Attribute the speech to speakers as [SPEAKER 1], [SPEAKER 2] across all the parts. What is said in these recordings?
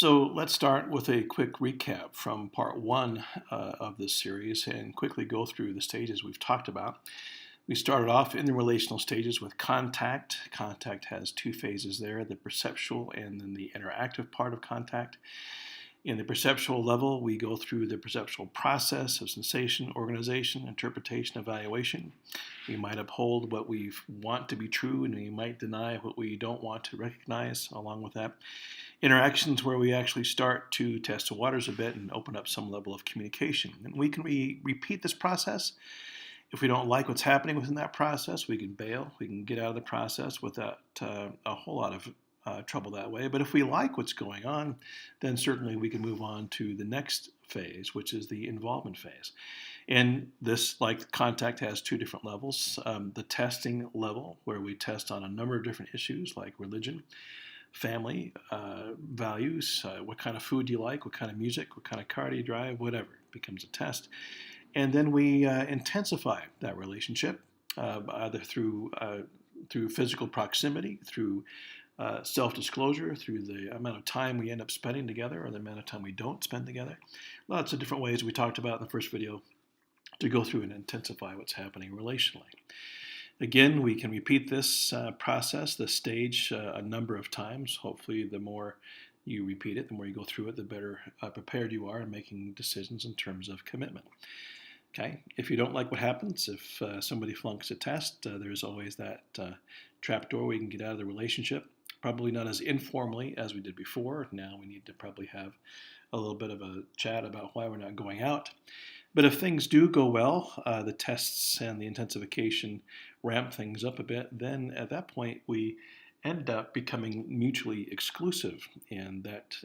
[SPEAKER 1] So let's start with a quick recap from part one of this series and quickly go through the stages we've talked about. We started off in the relational stages with contact. Contact has two phases there, the perceptual and then the interactive part of contact. In the perceptual level, we go through the perceptual process of sensation, organization, interpretation, evaluation. We might uphold what we want to be true, and we might deny what we don't want to recognize along with that. Interactions where we actually start to test the waters a bit and open up some level of communication. And we can repeat this process. If we don't like what's happening within that process, we can bail. We can get out of the process without a whole lot of trouble that way. But if we like what's going on, then certainly we can move on to the next phase, which is the involvement phase. And this, like contact, has two different levels. The testing level, where we test on a number of different issues like religion, family, values, what kind of food do you like, what kind of music, what kind of car do you drive, whatever, becomes a test. And then we intensify that relationship, either through physical proximity, through self-disclosure, through the amount of time we end up spending together or the amount of time we don't spend together. Lots of different ways we talked about in the first video to go through and intensify what's happening relationally. Again, we can repeat this process, this stage, a number of times. Hopefully, the more you repeat it, the more you go through it, the better prepared you are in making decisions in terms of commitment. Okay, if you don't like what happens, if somebody flunks a test, there's always that trapdoor where you can get out of the relationship. Probably not as informally as we did before. Now we need to probably have a little bit of a chat about why we're not going out. But if things do go well, the tests and the intensification ramp things up a bit, then at that point we end up becoming mutually exclusive, and that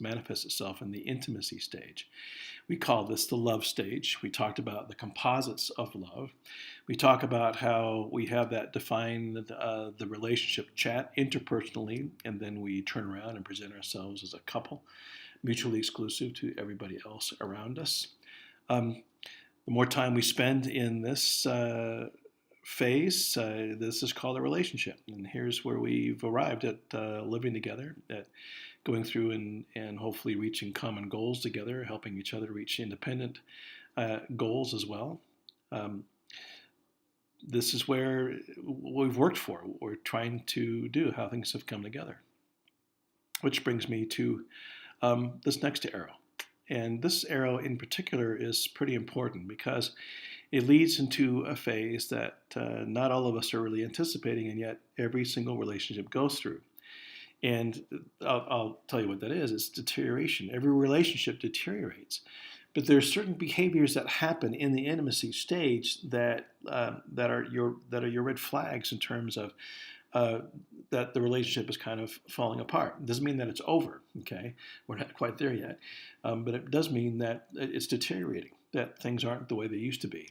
[SPEAKER 1] manifests itself in the intimacy stage. We call this the love stage. We talked about the composites of love. We talk about how we have that define the relationship chat interpersonally, and then we turn around and present ourselves as a couple, mutually exclusive to everybody else around us. The more time we spend in this phase, this is called a relationship. And here's where we've arrived at living together, at going through and hopefully reaching common goals together, helping each other reach independent goals as well. This is where we've worked for, what we're trying to do, how things have come together. Which brings me to this next arrow. And this arrow in particular is pretty important because it leads into a phase that not all of us are really anticipating, and yet every single relationship goes through. And I'll tell you what that is. It's deterioration. Every relationship deteriorates. But there are certain behaviors that happen in the intimacy stage that are your red flags in terms of that the relationship is kind of falling apart. It doesn't mean that it's over, okay? We're not quite there yet. But it does mean that it's deteriorating, that things aren't the way they used to be.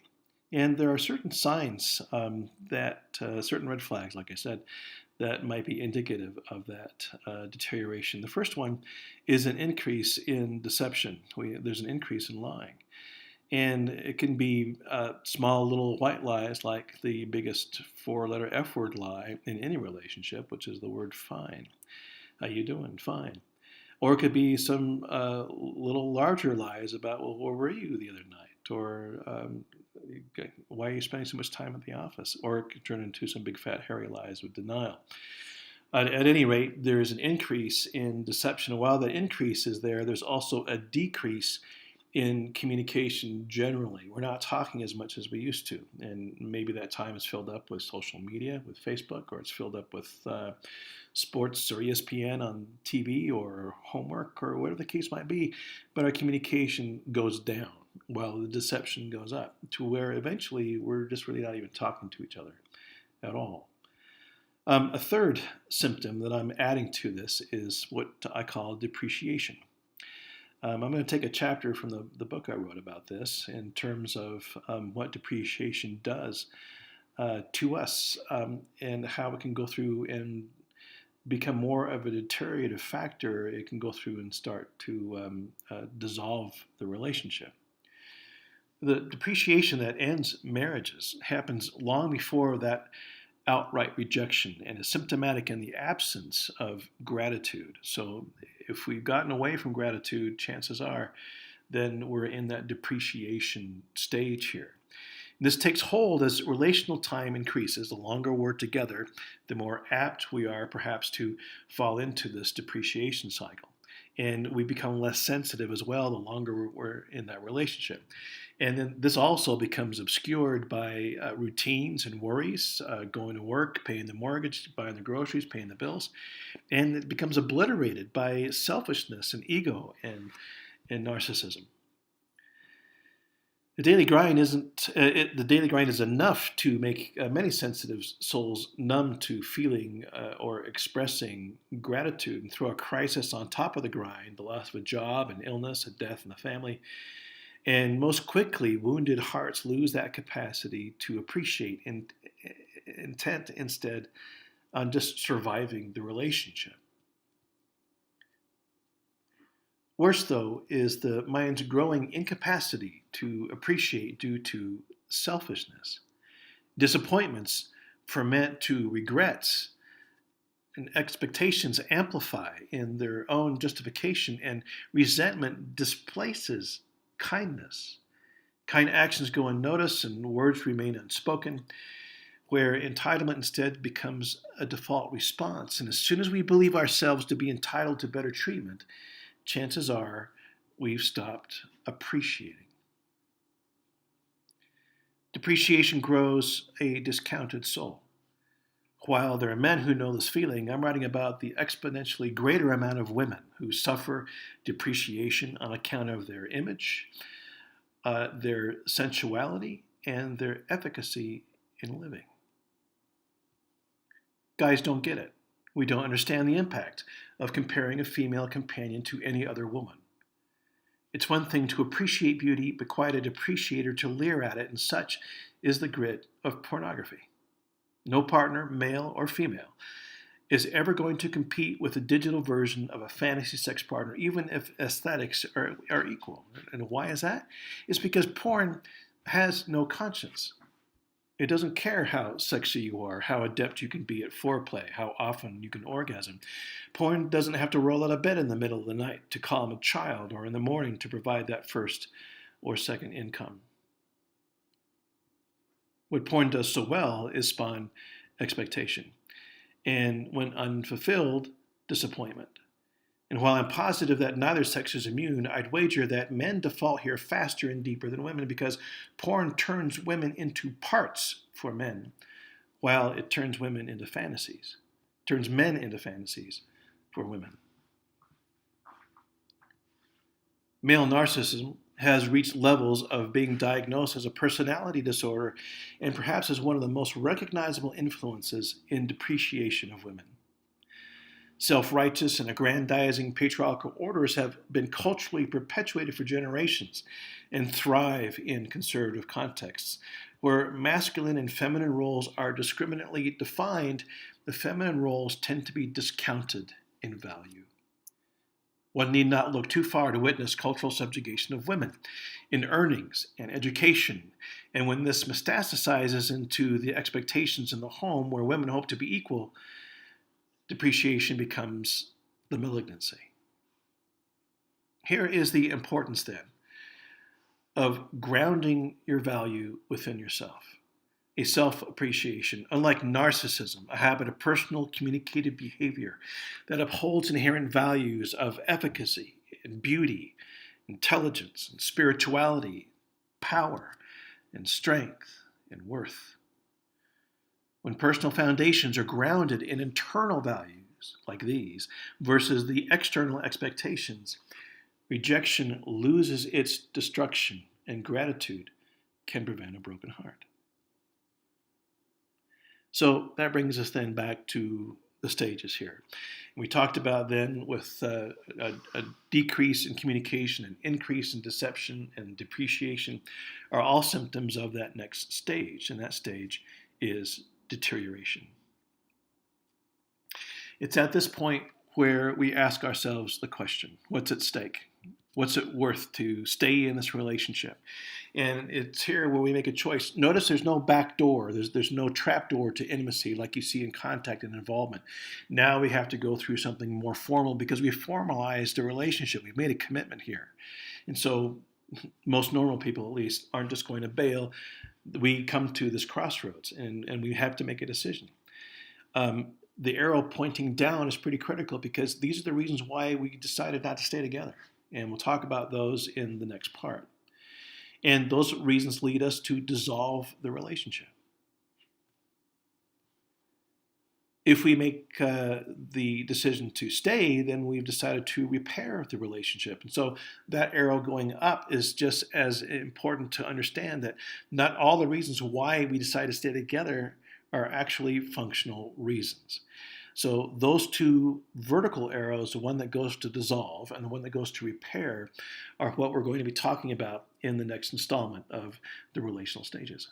[SPEAKER 1] And there are certain signs certain red flags, like I said, that might be indicative of that deterioration. The first one is an increase in deception. There's an increase in lying. And it can be small little white lies like the biggest four-letter F word lie in any relationship, which is the word fine. How you doing? Fine. Or it could be some little larger lies about, well, where were you the other night? Or why are you spending so much time at the office? Or it could turn into some big fat hairy lies with denial. At any rate, there is an increase in deception. And while that increase is there, there's also a decrease in communication generally. We're not talking as much as we used to. And maybe that time is filled up with social media, with Facebook, or it's filled up with sports or ESPN on TV or homework or whatever the case might be. But our communication goes down while the deception goes up to where eventually we're just really not even talking to each other at all. A third symptom that I'm adding to this is what I call depreciation. I'm going to take a chapter from the book I wrote about this in terms of what depreciation does to us and how it can go through and become more of a deteriorative factor. It can go through and start to dissolve the relationship. The depreciation that ends marriages happens long before that outright rejection and is symptomatic in the absence of gratitude. So If we've gotten away from gratitude, chances are then we're in that depreciation stage here. This takes hold as relational time increases. The longer we're together, the more apt we are perhaps to fall into this depreciation cycle. And we become less sensitive as well the longer we're in that relationship. And then this also becomes obscured by routines and worries, going to work, paying the mortgage, buying the groceries, paying the bills. And it becomes obliterated by selfishness and ego and narcissism. The daily grind isn't. The daily grind is enough to make many sensitive souls numb to feeling or expressing gratitude, and throw a crisis on top of the grind: the loss of a job, an illness, a death in the family, and most quickly, wounded hearts lose that capacity to appreciate, intent instead on just surviving the relationship. Worse, though, is the mind's growing incapacity to appreciate due to selfishness. Disappointments ferment to regrets, and expectations amplify in their own justification, and resentment displaces kindness. Kind actions go unnoticed and words remain unspoken, where entitlement instead becomes a default response. And as soon as we believe ourselves to be entitled to better treatment, chances are we've stopped appreciating. Depreciation grows a discounted soul. While there are men who know this feeling, I'm writing about the exponentially greater amount of women who suffer depreciation on account of their image, their sensuality, and their efficacy in living. Guys don't get it. We don't understand the impact of comparing a female companion to any other woman. It's one thing to appreciate beauty, but quite a depreciator to leer at it, and such is the grit of pornography. No partner, male or female, is ever going to compete with a digital version of a fantasy sex partner, even if aesthetics are equal. And why is that? It's because porn has no conscience. It doesn't care how sexy you are, how adept you can be at foreplay, how often you can orgasm. Porn doesn't have to roll out of bed in the middle of the night to calm a child or in the morning to provide that first or second income. What porn does so well is spawn expectation, and when unfulfilled, disappointment. And while I'm positive that neither sex is immune, I'd wager that men default here faster and deeper than women, because porn turns women into parts for men, while it turns women into fantasies, turns men into fantasies for women. Male narcissism has reached levels of being diagnosed as a personality disorder, and perhaps as one of the most recognizable influences in depreciation of women. Self-righteous and aggrandizing patriarchal orders have been culturally perpetuated for generations and thrive in conservative contexts. Where masculine and feminine roles are discriminately defined, the feminine roles tend to be discounted in value. One need not look too far to witness cultural subjugation of women in earnings and education. And when this metastasizes into the expectations in the home where women hope to be equal, depreciation becomes the malignancy. Here is the importance then of grounding your value within yourself. A self-appreciation, unlike narcissism, a habit of personal communicated behavior that upholds inherent values of efficacy and beauty, intelligence and spirituality, power and strength and worth. When personal foundations are grounded in internal values like these versus the external expectations, rejection loses its destruction, and gratitude can prevent a broken heart. So that brings us then back to the stages here. We talked about then with a decrease in communication, an increase in deception and depreciation are all symptoms of that next stage, and that stage is deterioration. It's at this point where we ask ourselves the question, what's at stake? What's it worth to stay in this relationship? And it's here where we make a choice. Notice there's no back door. There's no trap door to intimacy like you see in contact and involvement. Now we have to go through something more formal because we formalized the relationship. We've made a commitment here. And so most normal people, at least, aren't just going to bail. We come to this crossroads and we have to make a decision. The arrow pointing down is pretty critical because these are the reasons why we decided not to stay together. And we'll talk about those in the next part. And those reasons lead us to dissolve the relationship. If we make the decision to stay, then we've decided to repair the relationship. And so that arrow going up is just as important to understand that not all the reasons why we decide to stay together are actually functional reasons. So those two vertical arrows, the one that goes to dissolve and the one that goes to repair, are what we're going to be talking about in the next installment of the relational stages.